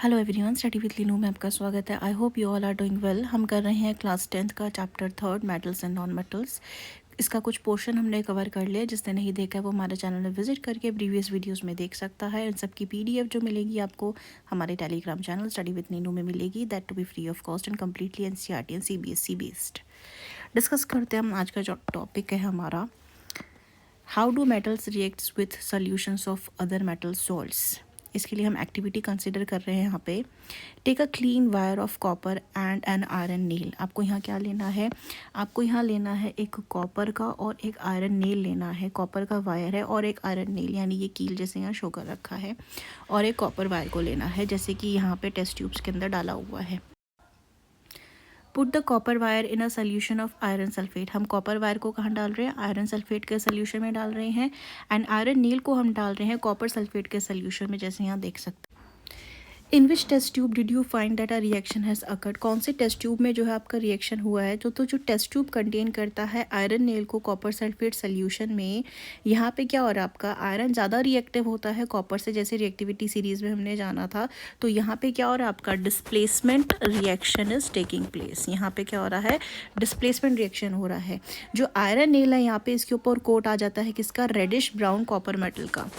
Hello everyone, study with Leenu में आपका स्वागत है। I hope you all are doing well. हम कर रहे हैं क्लास 10th का chapter 3 metals and non metals. इसका कुछ पोर्शन हमने कवर कर लिया। जिसने नहीं देखा है वो हमारे चैनल में विजिट करके प्रीवियस वीडियोस में देख सकता है। इन सब की पीडीएफ जो मिलेगी आपको हमारे telegram channel study with Neenu में मिलेगी, that to be free of cost and completely NCERT and CBSE based. Discuss करते हैं हम आज का जो टॉपिक है हमारा, how do metals reacts with solutions of other metal salts. इसके लिए हम एक्टिविटी कंसिडर कर रहे हैं यहाँ पे। Take a clean wire of copper and an iron nail. आपको यहाँ क्या लेना है? आपको यहाँ लेना है एक कॉपर का और एक आयरन नेल लेना है। कॉपर का वायर है और एक आयरन नेल, यानी ये कील जैसे यहाँ शो कर रखा है, और एक कॉपर वायर को लेना है जैसे कि यहाँ पे टेस्ट ट्यूब्स के अंदर डाला हुआ है। Put the copper wire in a solution of iron sulphate. हम कॉपर वायर को कहाँ डाल रहे हैं? आयरन सल्फेट के सोल्यूशन में डाल रहे हैं। एंड आयरन नील को हम डाल रहे हैं कॉपर सल्फेट के सोल्यूशन में, जैसे यहाँ देख सकते हैं। In which test tube did you find that a reaction has occurred. कौन से टेस्ट ट्यूब में जो है आपका रिएक्शन हुआ है? जो टेस्ट ट्यूब कंटेन करता है आयरन नेल को कॉपर सल्फेट सोल्यूशन में, यहाँ पे क्या हो रहा है आपका? आयरन ज़्यादा रिएक्टिव होता है कॉपर से, जैसे रिएक्टिविटी सीरीज़ में हमने जाना था। तो यहाँ पे क्या हो रहा है आपका? Displacement reaction is taking place. यहाँ पे क्या हो रहा है? डिस्प्लेसमेंट रिएक्शन हो रहा है। जो आयरन नेल है यहाँ पे इसके ऊपर कोट आ जाता है किसका? रेडिश ब्राउन कॉपर मेटल का,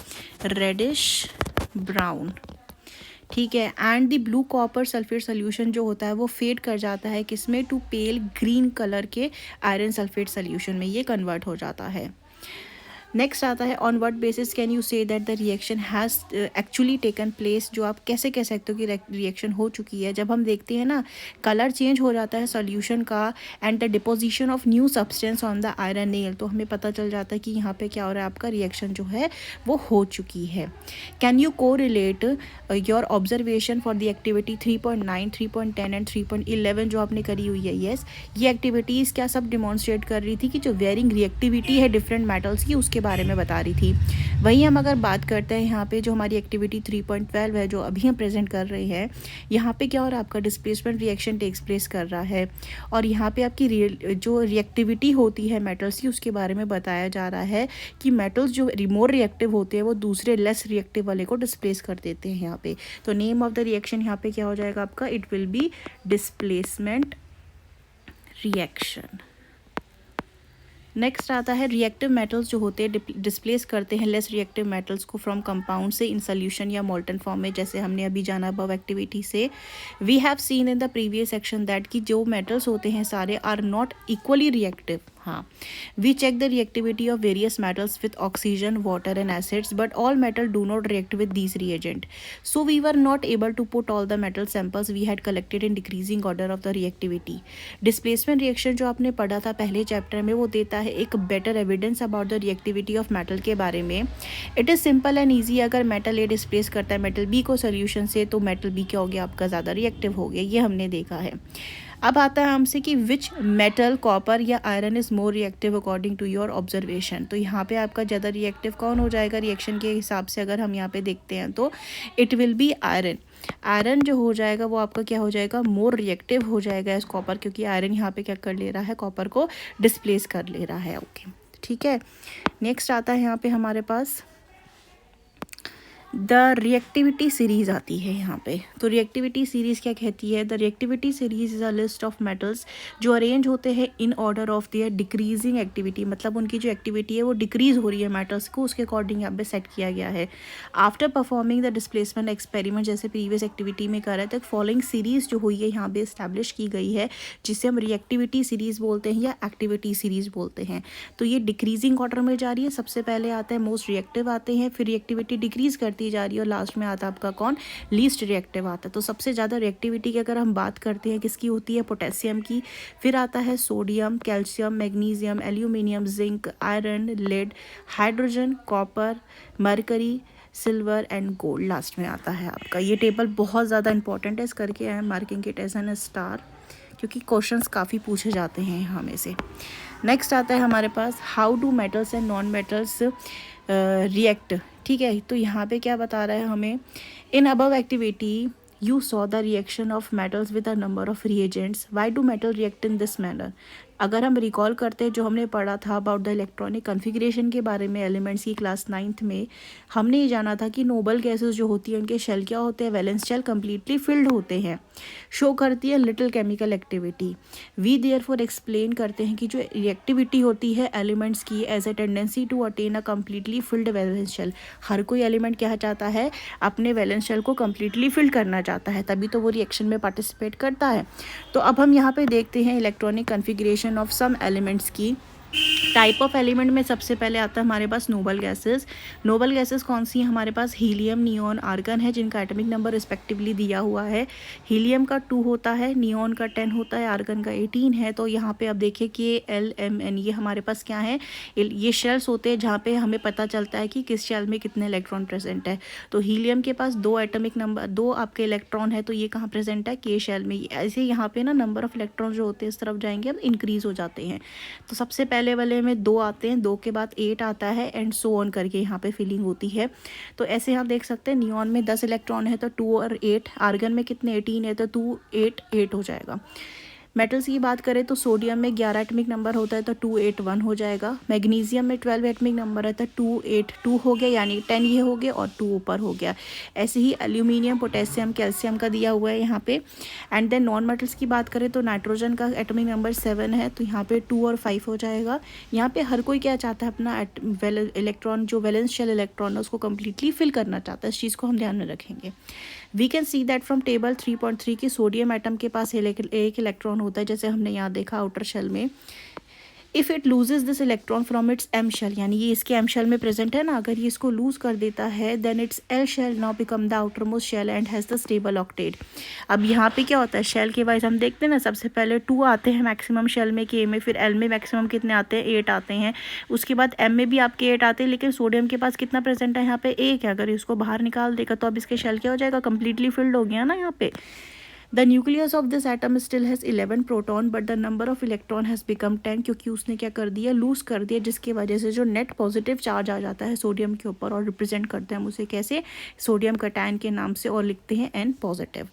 रेडिश ब्राउन, ठीक है। And the blue copper sulphate solution जो होता है वो फेड कर जाता है किसमें? टू पेल ग्रीन कलर के आयरन सल्फेट सोल्यूशन में ये कन्वर्ट हो जाता है। नेक्स्ट आता है, on what basis can you say that the reaction has actually taken place. जो आप कैसे कह सकते हो कि रिएक्शन हो चुकी है? जब हम देखते हैं ना, कलर चेंज हो जाता है सॉल्यूशन का and the deposition of new substance on the iron nail, तो हमें पता चल जाता है कि यहाँ पे क्या हो रहा है आपका? रिएक्शन जो है वो हो चुकी है। कैन यू को relate your observation for the activity 3.9, 3.10 and 3.11 जो आपने करी हुई है? येस, ये एक्टिविटीज़ क्या सब डिमॉन्स्ट्रेट कर रही थी कि जो वेरिंग रिएक्टिविटी है डिफरेंट मेटल्स की उसके बारे में बता रही थी। वहीं हम अगर बात करते हैं यहाँ पे जो हमारी एक्टिविटी 3.12 है जो अभी हम प्रेजेंट कर रहे हैं, यहाँ पे क्या हो रहा है आपका? डिस्प्लेसमेंट रिएक्शन टेक्स प्लेस कर रहा है। और यहाँ पे आपकी जो रिएक्टिविटी होती है मेटल्स की उसके बारे में बताया जा रहा है कि मेटल्स जो मोर रिएक्टिव होते हैं वो दूसरे लेस रिएक्टिव वाले को डिस्प्लेस कर देते हैं यहाँ पे। तो नेम ऑफ द रिएक्शन यहाँ पे क्या हो जाएगा आपका? It will be displacement reaction. Next आता है, रिएक्टिव मेटल्स जो होते हैं डिस्प्लेस करते हैं लेस रिएक्टिव मेटल्स को फ्रॉम कंपाउंड से इन सोल्यूशन या मोल्टन फॉर्म में, जैसे हमने अभी जाना अबव एक्टिविटी से। We have seen in the previous section that कि जो मेटल्स होते हैं सारे आर नॉट इक्वली रिएक्टिव। हाँ, we check the reactivity of various metals with oxygen, water and acids, but all metal do not react with these reagent, so we were not able to put all the metal samples we had collected in decreasing order of the reactivity. Displacement reaction जो आपने पढ़ा था पहले chapter में, वो देता है एक better evidence about the reactivity of metal के बारे में। It is simple and easy. अगर मेटल ए डिस्प्लेस करता है मेटल बी को सोल्यूशन से, तो मेटल बी क्या हो गया आपका? ज़्यादा रिएक्टिव हो गया। ये हमने देखा है। अब आता है हमसे कि विच मेटल, कॉपर या iron is more reactive according to your observation. तो यहाँ पे आपका ज़्यादा रिएक्टिव कौन हो जाएगा रिएक्शन के हिसाब से? अगर हम यहाँ पे देखते हैं तो it will be iron. Iron जो हो जाएगा वो आपका क्या हो जाएगा? मोर रिएक्टिव हो जाएगा इस कॉपर, क्योंकि आयरन यहाँ पे क्या कर ले रहा है? कॉपर को डिस्प्लेस कर ले रहा है। ओके, ठीक है। नेक्स्ट आता है यहाँ पे हमारे पास द रिएक्टिविटी सीरीज़ आती है यहाँ पे। तो रिएक्टिविटी सीरीज़ क्या कहती है? The reactivity series is a list of metals जो अरेंज होते हैं in order of their decreasing activity, मतलब उनकी जो एक्टिविटी है वो डिक्रीज़ हो रही है मेटल्स को, उसके अकॉर्डिंग यहाँ पे सेट किया गया है। After performing the displacement experiment, जैसे प्रीवियस एक्टिविटी में कर रहे थे, फॉलोइंग सीरीज़ जो हुई है यहाँ पे इस्टेब्लिश की गई है, जिसे हम रिएक्टिविटी सीरीज़ बोलते हैं या एक्टिविटी सीरीज़ बोलते हैं। तो ये डिक्रीजिंग ऑर्डर में जा रही है। सबसे पहले आता है मोस्ट रिएक्टिव आते हैं, फिर रिएक्टिविटी डिक्रीज़ करती जा रही है, और लास्ट में आता है आपका कौन? लीस्ट रिएक्टिव आता है। तो सबसे ज़्यादा रिएक्टिविटी की अगर हम बात करते हैं किसकी होती है? पोटेशियम की। फिर आता है sodium, calcium, magnesium, aluminium, zinc, iron, lead, hydrogen, copper, mercury, silver and gold last में आता है आपका। ये टेबल बहुत ज़्यादा इंपॉर्टेंट है, इस करके I am marking it as an star, क्योंकि क्वेश्चंस काफ़ी पूछे जाते हैं यहाँ में से। नेक्स्ट आता है हमारे पास, how do metals and non metals react. ठीक है, तो यहाँ पे क्या बता रहा है हमें? In above activity you saw the reaction of metals with a number of reagents. Why do metal react in this manner? अगर हम रिकॉल करते हैं जो हमने पढ़ा था अबाउट द इलेक्ट्रॉनिक कॉन्फ़िगरेशन के बारे में एलिमेंट्स की क्लास 9th में, हमने ये जाना था कि नोबल गैसेस जो होती है उनके शेल क्या होते हैं, वैलेंस शेल कम्प्लीटली फिल्ड होते हैं, शो करती है little chemical activity. We therefore explain करते हैं कि जो रिएक्टिविटी होती है एलिमेंट्स की as a tendency to attain a completely filled valence shell. हर कोई एलिमेंट क्या चाहता है, अपने वैलेंस शेल को कम्प्लीटली फिल्ड करना चाहता है, तभी तो वो रिएक्शन में पार्टिसिपेट करता है। तो अब हम यहाँ पे देखते हैं electronic configuration of some elements की। टाइप ऑफ एलिमेंट में सबसे पहले आता है हमारे पास नोबल गैसेस। नोबल गैसेस कौन सी हैं हमारे पास, हीलियम, नियॉन, आर्गन है, जिनका एटॉमिक नंबर रिस्पेक्टिवली दिया हुआ है। हीलियम का 2 होता है, नियॉन का 10 होता है, आर्गन का 18 है। तो यहाँ पे अब देखिए कि LMN ये हमारे पास क्या है, ये शेल्स होते हैं जहाँ पे हमें पता चलता है कि किस शेल में कितने इलेक्ट्रॉन प्रेजेंट है। तो हीलियम के पास 2 एटॉमिक नंबर, 2 आपके इलेक्ट्रॉन है, तो ये कहाँ प्रेजेंट है, K शेल में। ऐसे यहाँ पे ना नंबर ऑफ इलेक्ट्रॉन जो होते हैं इस तरफ जाएंगे अब इंक्रीज हो जाते हैं। तो सबसे पहले वाले में 2 आते हैं, 2 के बाद 8 आता है एंड सो ऑन करके यहाँ पे फिलिंग होती है। तो ऐसे आप देख सकते हैं नियॉन में 10 इलेक्ट्रॉन है तो 2 और 8, आर्गन में कितने 18 है तो 2 8 8 हो जाएगा। मेटल्स की बात करें तो सोडियम में 11 एटमिक नंबर होता है तो 281 हो जाएगा। मैग्नीशियम में 12 एटमिक नंबर है तो 282 हो गया, यानी 10 ये हो गया और 2 ऊपर हो गया। ऐसे ही एल्यूमिनियम, पोटेशियम, कैल्शियम का दिया हुआ है यहाँ पे। एंड देन नॉन मेटल्स की बात करें तो नाइट्रोजन का एटमिक नंबर 7 है तो यहाँ पे 2 और 5 हो जाएगा। यहाँ पे हर कोई क्या चाहता है, अपना इलेक्ट्रॉन जो वैलेंस शेल इलेक्ट्रॉन है उसको कम्प्लीटली फिल करना चाहता है। इस चीज़ को हम ध्यान में रखेंगे। We can see that from table 3.3 की सोडियम एटम के पास एक इलेक्ट्रॉन होता है, जैसे हमने यहाँ देखा आउटर शेल में। If it loses this electron from its M shell, यानी ये इसके एम शेल में प्रेजेंट है ना, अगर ये इसको लूज कर देता है then its L shell now become the outer most shell and has the stable octet. अब यहाँ पे क्या होता है, शेल के वाइज हम देखते हैं ना, सबसे पहले 2 आते हैं मैक्सिमम शेल में के में, फिर एल में मैक्सिमम कितने आते हैं 8 आते हैं, उसके बाद एम में भी आपके 8 आते हैं, लेकिन सोडियम के पास कितना प्रेजेंट है यहाँ पे 1 है। अगर इसको बाहर निकाल देगा तो अब इसके शेल क्या हो जाएगा, कम्प्लीटली फिल्ड हो गया ना यहाँ पे। The nucleus of this atom still has 11 proton but the number of electron has become 10, क्योंकि उसने क्या कर दिया, लूज कर दिया, जिसकी वजह से जो नेट पॉजिटिव चार्ज आ जाता है सोडियम के ऊपर, और रिप्रेजेंट करते हैं हम उसे कैसे, सोडियम कैटायन के नाम से, और लिखते हैं N positive.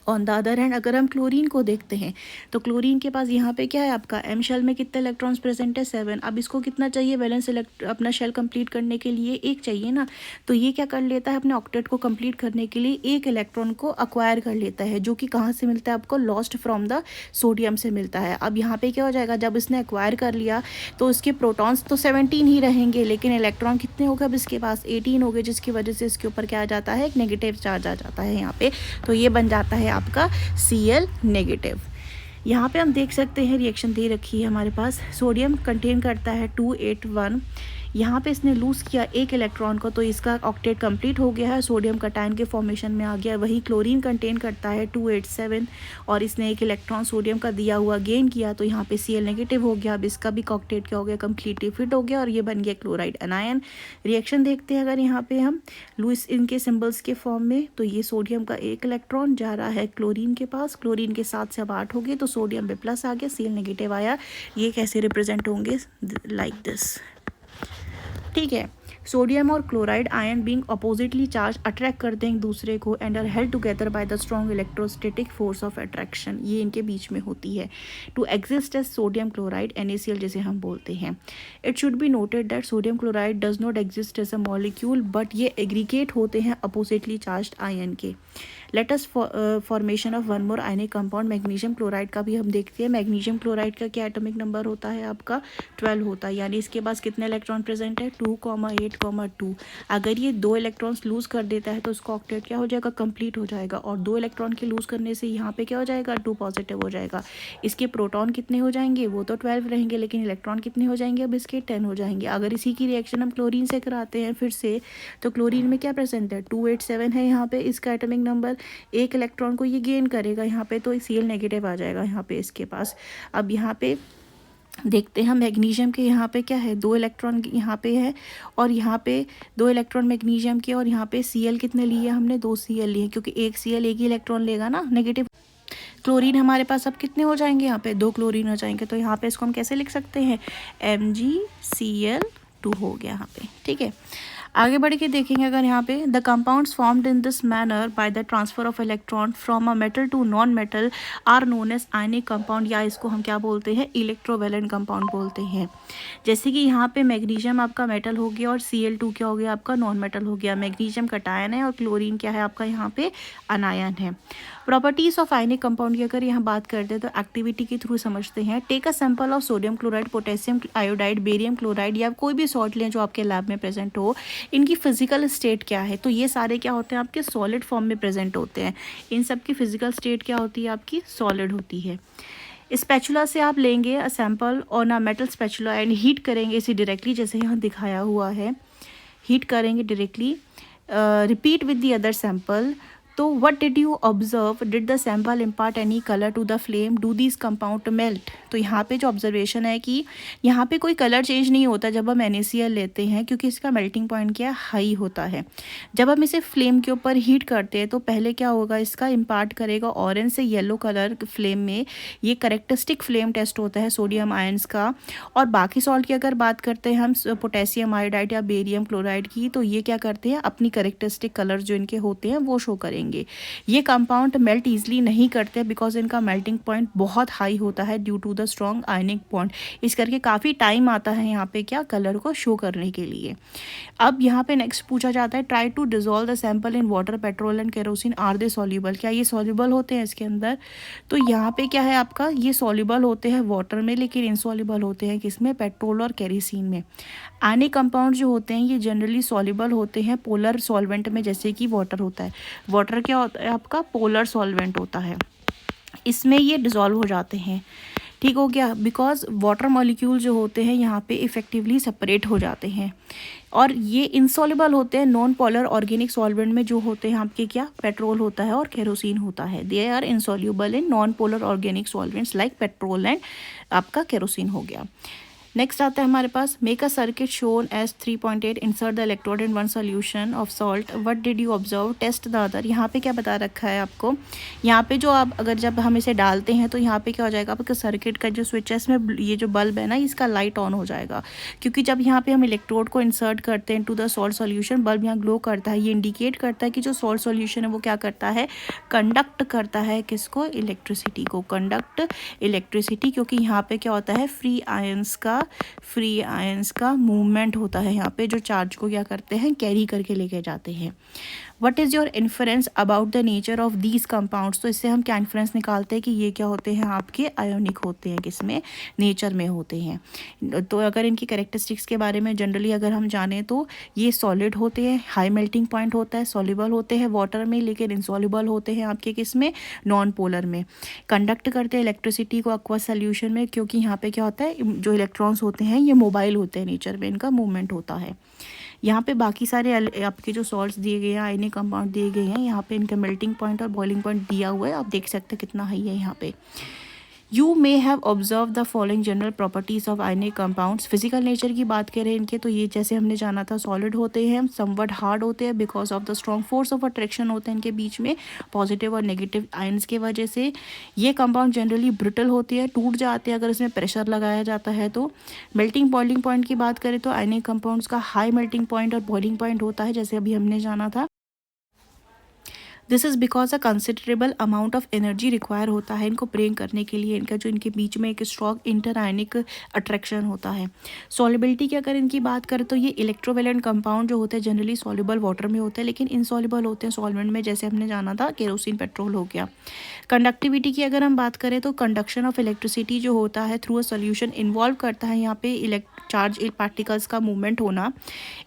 On the other hand अगर हम क्लोरीन को देखते हैं तो क्लोरीन के पास यहाँ पे क्या है, आपका एम शेल में कितने इलेक्ट्रॉन्स प्रेजेंट है 7। अब इसको कितना चाहिए वैलेंस अपना शेल कंप्लीट करने के लिए, 1 चाहिए ना, तो ये क्या कर लेता है, अपने ऑक्टेट को कंप्लीट करने के लिए 1 इलेक्ट्रॉन को अक्वायर कर लेता है, जो कि कहाँ से मिलता है आपको, लॉस्ट फ्रॉम द सोडियम से मिलता है। अब यहाँ पे क्या हो जाएगा, जब इसने एक्वायर कर लिया तो इसके प्रोटॉन्स तो 17 ही रहेंगे, लेकिन इलेक्ट्रॉन कितने हो गए अब इसके पास 18 हो गए, जिसकी वजह से इसके ऊपर क्या आ जाता है, एक नेगेटिव चार्ज आ जाता है यहाँ पे। तो ये बन जाता है आपका Cl नेगेटिव। यहाँ पे हम देख सकते हैं रिएक्शन दे रखी है हमारे पास, सोडियम कंटेन करता है 281, यहाँ पे इसने लूज़ किया 1 इलेक्ट्रॉन को तो इसका ऑक्टेट कंप्लीट हो गया है, सोडियम कैटायन के फॉर्मेशन में आ गया। वही क्लोरीन कंटेन करता है 287 और इसने 1 इलेक्ट्रॉन सोडियम का दिया हुआ गेन किया तो यहाँ पे Cl नेगेटिव हो गया। अब इसका भी ऑक्टेट क्या हो गया, कम्प्लीटली फिट हो गया और ये बन गया क्लोराइड एनायन। रिएक्शन देखते हैं अगर यहाँ पे हम लुईस इनके सिम्बल्स के फॉर्म में, तो ये सोडियम का 1 इलेक्ट्रॉन जा रहा है क्लोरीन के पास, क्लोरीन के 7 से अब 8 हो गए तो सोडियम पे प्लस आ गया, Cl नेगेटिव आया। ये कैसे रिप्रेजेंट होंगे, लाइक दिस, ठीक है। सोडियम और chloride ion being oppositely charge attract करते हैं एक दूसरे को and are held together by the strong electrostatic force of attraction, ये इनके बीच में होती है। To exist as sodium chloride NaCl जिसे हम बोलते हैं। It should be noted that sodium chloride does not exist as a molecule but ये एग्रीगेट होते हैं अपोजिटली चार्ज आयन के। Let's formation of one more ionic compound, magnesium chloride का भी हम देखते हैं। मैग्नीशियम क्लोराइड का क्या एटॉमिक नंबर होता है आपका 12 होता है, यानी इसके पास कितने इलेक्ट्रॉन प्रेजेंट है 2, 8, 2। अगर ये 2 इलेक्ट्रॉन्स लूज कर देता है तो उसका ऑक्टेट क्या हो जाएगा, कंप्लीट हो जाएगा, और 2 इलेक्ट्रॉन के लूज करने से यहाँ पे क्या हो जाएगा 2 पॉजिटिव हो जाएगा। इसके प्रोटॉन कितने हो जाएंगे, वो तो 12 रहेंगे, लेकिन इलेक्ट्रॉन कितने हो जाएंगे अब इसके 10 हो जाएंगे। अगर इसी की रिएक्शन हम क्लोरीन से कराते हैं फिर से, तो क्लोरीन में क्या प्रेजेंट है 287 है यहाँ पे इसका एटॉमिक नंबर, 1 इलेक्ट्रॉन को ये गेन करेगा यहाँ पे तो Cl नेगेटिव आ जाएगा यहाँ पे इसके पास। अब यहाँ पे देखते हैं मैग्नीशियम के, यहाँ पे क्या है 2 इलेक्ट्रॉन यहाँ पे है और यहाँ पे 2 इलेक्ट्रॉन मैग्नीशियम के, और यहाँ पे Cl कितने लिए हमने 2 Cl लिए, क्योंकि 1 Cl एक ही इलेक्ट्रॉन लेगा ना नेगेटिव। क्लोरीन हमारे पास अब कितने हो जाएंगे, यहाँ पे 2 क्लोरीन हो जाएंगे, तो यहाँ पे इसको हम कैसे लिख सकते हैं MgCl2 हो गया यहाँ पे, ठीक है। आगे बढ़ के देखेंगे अगर यहाँ पे the compounds formed in this manner by the transfer of electron from a metal to non metal are known as ionic compound, या इसको हम क्या बोलते हैं, इलेक्ट्रोवैलेंट कंपाउंड बोलते हैं। जैसे कि यहाँ पे मैग्नीशियम आपका मेटल हो गया और Cl2 क्या हो गया आपका नॉन मेटल हो गया। मैग्नीशियम कटायन है और क्लोरीन क्या है आपका यहाँ पे अनायन है। प्रॉपर्टीज ऑफ आयनिक कंपाउंड की अगर यहाँ बात करते हैं तो एक्टिविटी के थ्रू समझते हैं। Take a sample of sodium chloride, potassium iodide, barium chloride या कोई भी सॉल्ट लें जो आपके लैब में प्रेजेंट हो। इनकी फिजिकल स्टेट क्या है, तो ये सारे क्या होते हैं आपके सॉलिड फॉर्म में प्रेजेंट होते हैं। इन सब की फिजिकल स्टेट क्या होती है आपकी, सॉलिड होती है। स्पैचुला से आप लेंगे a sample on a metal spatula and heat करेंगे इसे डायरेक्टली, जैसे यहाँ दिखाया हुआ है, हीट करेंगे directly. Repeat with the other sample. तो what did you observe, did the sample impart any colour to the flame, do this compound melt. तो यहाँ पे जो ऑब्जर्वेशन है कि यहाँ पे कोई कलर चेंज नहीं होता जब हम NaCl लेते हैं, क्योंकि इसका मेल्टिंग पॉइंट क्या हाई होता है। जब हम इसे फ्लेम के ऊपर हीट करते हैं तो पहले क्या होगा, इसका इम्पार्ट करेगा ऑरेंज से येलो कलर फ्लेम में। ये करेक्टरिस्टिक फ्लेम टेस्ट होता है सोडियम आयंस का। और बाकी सॉल्ट की अगर बात करते हैं हम पोटेशियम आयोडाइड या बेरियम क्लोराइड की, तो ये क्या करते हैं, अपनी करेक्टरिस्टिक कलर जो इनके होते हैं वो शो करेंगे। ये कंपाउंड मेल्ट ईजिली नहीं करते बिकॉज इनका मेल्टिंग पॉइंट बहुत हाई होता है due to the strong ionic bond. इस करके काफ़ी टाइम आता है यहाँ पे क्या, कलर को शो करने के लिए। अब यहाँ पे नेक्स्ट पूछा जाता है, try to dissolve the sample in water, petrol and kerosene, are they soluble, क्या ये सॉल्यूबल होते हैं इसके अंदर। तो यहाँ पे क्या है आपका, ये सॉल्यूबल होते हैं वाटर में, लेकिन इनसॉल्यूबल होते हैं किसमें, पेट्रोल और केरोसिन में। आयनिक कंपाउंड जो होते हैं ये जनरली सॉल्युबल होते हैं पोलर सॉल्वेंट में, जैसे कि वाटर होता है। वाटर क्या होता है आपका, पोलर सॉल्वेंट होता है, इसमें ये डिज़ोल्व हो जाते हैं। ठीक हो गया, बिकॉज वाटर मॉलिक्यूल जो होते हैं यहाँ पे इफ़ेक्टिवली सेपरेट हो जाते हैं। और ये इंसॉल्युबल होते हैं नॉन पोलर ऑर्गेनिक सॉल्वेंट में, जो होते हैं आपके क्या, पेट्रोल होता है और केरोसिन होता है। They are insoluble in non polar organic solvents like petrol and आपका केरोसिन हो गया। नेक्स्ट आता है हमारे पास, make a circuit shown as 3.8, insert the electrode in one solution of salt, what did you observe, test the other. यहाँ पे क्या बता रखा है आपको, यहाँ पे जो आप अगर जब हम इसे डालते हैं तो यहाँ पे क्या हो जाएगा आपका, सर्किट का जो स्विच है इसमें ये जो बल्ब है ना इसका लाइट ऑन हो जाएगा, क्योंकि जब यहाँ पे हम इलेक्ट्रोड को इंसर्ट करते हैं to the salt solution, bulb यहाँ ग्लो करता है। ये इंडिकेट करता है कि जो सॉल्ट सॉल्यूशन है वो क्या करता है, कंडक्ट करता है किसको, इलेक्ट्रिसिटी को, कंडक्ट इलेक्ट्रिसिटी, क्योंकि यहाँ पे क्या होता है, फ्री आयंस का मूवमेंट होता है यहाँ पे, जो चार्ज को क्या करते हैं, कैरी करके लेके जाते हैं। What is your inference about the nature of these compounds. तो इससे हम क्या इन्फरेंस निकालते हैं कि ये क्या होते हैं आपके, आयोनिक होते हैं, किसमें, नेचर में होते हैं। तो अगर इनकी कैरेक्टरिस्टिक्स के बारे में जनरली अगर हम जानें तो ये सॉलिड होते हैं, हाई मेल्टिंग पॉइंट होता है, सॉल्युबल होते हैं वाटर में, लेकिन इनसॉल्युबल होते हैं आपके किसमें, नॉन पोलर में। कंडक्ट करते हैं इलेक्ट्रिसिटी को एक्वा सोल्यूशन में, क्योंकि यहाँ पे क्या होता है, जो इलेक्ट्रॉन्स होते हैं ये मोबाइल होते हैं नेचर में, इनका मूवमेंट होता है। यहाँ पे बाकी सारे आपके जो सॉल्ट्स दिए गए हैं, आयनिक कंपाउंड दिए गए हैं, यहाँ पे इनका मेल्टिंग पॉइंट और बॉइलिंग पॉइंट दिया हुआ है, आप देख सकते हैं कितना हाई है यहाँ पे। You may have observe the following general properties of ionic compounds. Physical nature की बात करें इनके, तो ये जैसे हमने जाना था सॉलिड होते हैं, समवट हार्ड होते हैं because of the strong force of attraction होते हैं इनके बीच में, पॉजिटिव और नेगेटिव आयंस के वजह से। ये कंपाउंड जनरली ब्रिटल होते हैं, टूट जाते हैं अगर इसमें प्रेशर लगाया जाता है तो। मेल्टिंग बॉइलिंग पॉइंट की बात करें तो आयनिक कंपाउंड्स का हाई मेल्टिंग पॉइंट और बॉइलिंग पॉइंट होता है, जैसे अभी हमने जाना था। This is because a considerable amount of energy require होता है इनको ब्रेक करने के लिए, इनका जो इनके बीच में एक स्ट्रॉन्ग इंटरआयनिक अट्रैक्शन होता है। सॉल्युबिलिटी की अगर इनकी बात करें तो ये इलेक्ट्रोवेलेंट कंपाउंड जो होते हैं जनरली सॉल्युबल वाटर में होते हैं, लेकिन इनसॉल्युबल होते हैं सॉल्वेंट में, जैसे हमने जाना था केरोसिन पेट्रोल हो गया। कंडक्टिविटी की अगर हम बात करें तो कंडक्शन ऑफ इलेक्ट्रिसिटी जो होता है थ्रू अ सोल्यूशन इन्वॉल्व करता है यहाँ पे चार्ज पार्टिकल्स का मूवमेंट होना।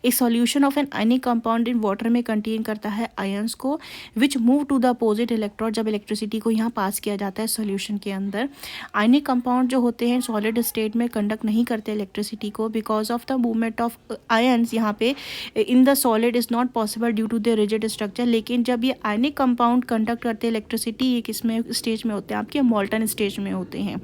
एक solution of an ionic compound in water में कंटेन करता है आयंस को which move to the opposite electrode, जब इलेक्ट्रिसिटी को यहाँ पास किया जाता है सॉल्यूशन के अंदर। आयनिक कंपाउंड जो होते हैं सॉलिड स्टेट में कंडक्ट नहीं करते इलेक्ट्रिसिटी को because of the movement of ions यहाँ पे in the solid is not possible due to the rigid structure. लेकिन जब ये आयनिक कंपाउंड कंडक्ट करते हैं इलेक्ट्रिसिटी, ये किस में स्टेज में होते हैं आपके, मॉल्टन स्टेज में होते हैं।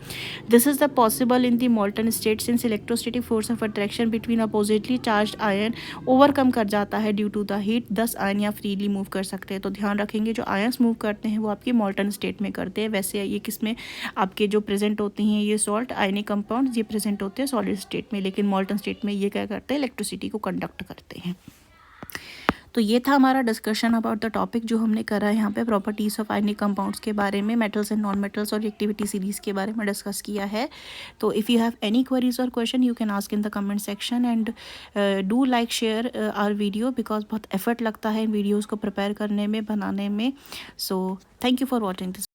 This is the possible in the molten state since electrostatic force of attraction between oppositely charge ion overcome कर जाता है due to the heat, 10 ion या फ्रीली मूव कर सकते हैं। तो ध्यान रखेंगे जो आयंस मूव करते हैं वो आपकी मॉल्टन स्टेट में करते हैं, वैसे ये किसमें आपके जो प्रेजेंट होती हैं ये सॉल्ट आयनिक कंपाउंड ये प्रेजेंट होते हैं सॉलिड स्टेट में, लेकिन मॉल्टन स्टेट में ये क्या करते हैं, इलेक्ट्रिसिटी को कंडक्ट करते हैं। तो ये था हमारा डिस्कशन अबाउट द टॉपिक जो हमने करा है यहाँ पे, प्रॉपर्टीज़ ऑफ आयनिक कंपाउंड्स के बारे में, मेटल्स एंड नॉन मेटल्स और रिएक्टिविटी सीरीज़ के बारे में डिस्कस किया है। तो if you have any queries और question you can ask in the comment section and do like share our video, because बहुत एफर्ट लगता है इन वीडियोज़ को प्रिपेयर करने में, बनाने में। So thank you for watching this.